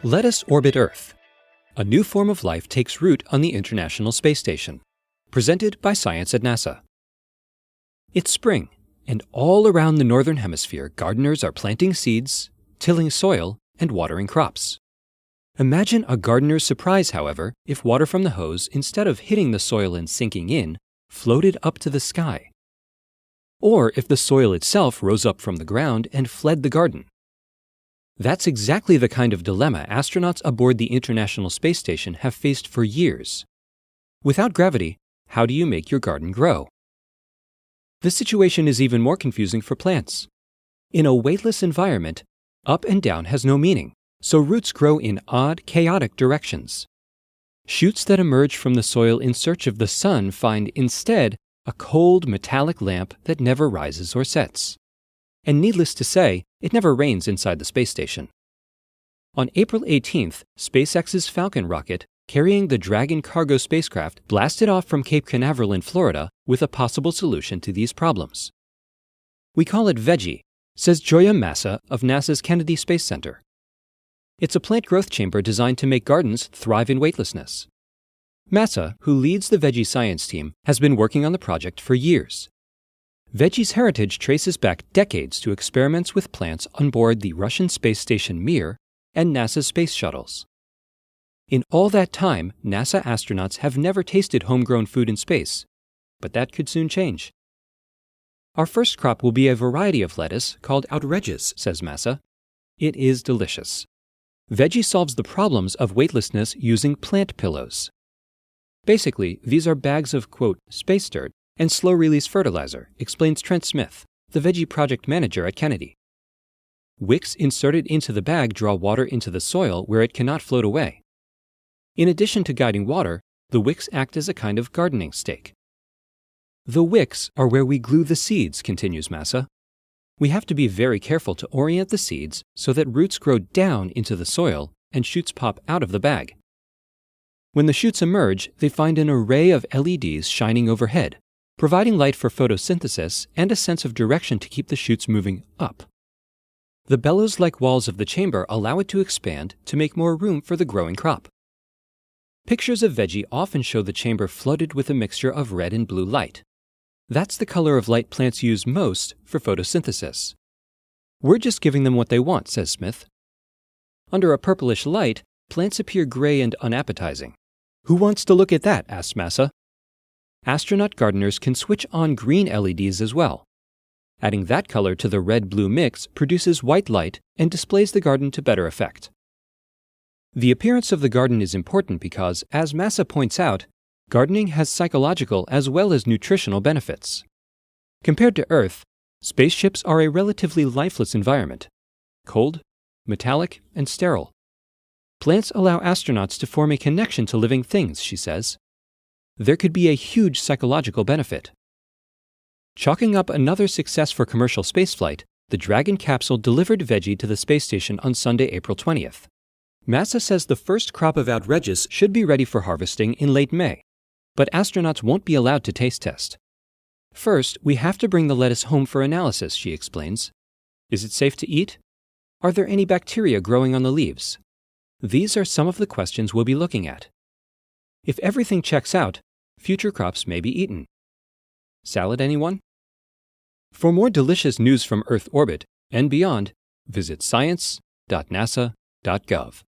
Let us orbit Earth. A new form of life takes root on the International Space Station. Presented by Science at NASA. It's spring, and all around the Northern Hemisphere, gardeners are planting seeds, tilling soil, and watering crops. Imagine a gardener's surprise, however, if water from the hose, instead of hitting the soil and sinking in, floated up to the sky. Or if the soil itself rose up from the ground and fled the garden. That's exactly the kind of dilemma astronauts aboard the International Space Station have faced for years. Without gravity, how do you make your garden grow? The situation is even more confusing for plants. In a weightless environment, up and down has no meaning, so roots grow in odd, chaotic directions. Shoots that emerge from the soil in search of the sun find instead a cold, metallic lamp that never rises or sets. And needless to say, it never rains inside the space station. On April 18th, SpaceX's Falcon rocket, carrying the Dragon cargo spacecraft, blasted off from Cape Canaveral in Florida with a possible solution to these problems. We call it veggie, says Joya Massa of NASA's Kennedy Space Center. It's a plant growth chamber designed to make gardens thrive in weightlessness. Massa, who leads the veggie science team, has been working on the project for years. Veggie's heritage traces back decades to experiments with plants on board the Russian space station Mir and NASA's space shuttles. In all that time, NASA astronauts have never tasted homegrown food in space, but that could soon change. Our first crop will be a variety of lettuce called Outregeous, says Massa. It is delicious. Veggie solves the problems of weightlessness using plant pillows. Basically, these are bags of, quote, space dirt and slow-release fertilizer, explains Trent Smith, the veggie project manager at Kennedy. Wicks inserted into the bag draw water into the soil where it cannot float away. In addition to guiding water, the wicks act as a kind of gardening stake. The wicks are where we glue the seeds, continues Massa. We have to be very careful to orient the seeds so that roots grow down into the soil and shoots pop out of the bag. When the shoots emerge, they find an array of LEDs shining overhead, providing light for photosynthesis and a sense of direction to keep the shoots moving up. The bellows-like walls of the chamber allow it to expand to make more room for the growing crop. Pictures of veggie often show the chamber flooded with a mixture of red and blue light. That's the color of light plants use most for photosynthesis. We're just giving them what they want, says Smith. Under a purplish light, plants appear gray and unappetizing. Who wants to look at that, asks Massa. Astronaut gardeners can switch on green LEDs as well. Adding that color to the red-blue mix produces white light and displays the garden to better effect. The appearance of the garden is important because, as Massa points out, gardening has psychological as well as nutritional benefits. Compared to Earth, spaceships are a relatively lifeless environment, cold, metallic, and sterile. Plants allow astronauts to form a connection to living things, she says. There could be a huge psychological benefit. Chalking up another success for commercial spaceflight, the Dragon capsule delivered veggie to the space station on Sunday, April 20th. Massa says the first crop of Outregeous should be ready for harvesting in late May, but astronauts won't be allowed to taste test. First, we have to bring the lettuce home for analysis, she explains. Is it safe to eat? Are there any bacteria growing on the leaves? These are some of the questions we'll be looking at. If everything checks out, future crops may be eaten. Salad, anyone? For more delicious news from Earth orbit and beyond, visit science.nasa.gov.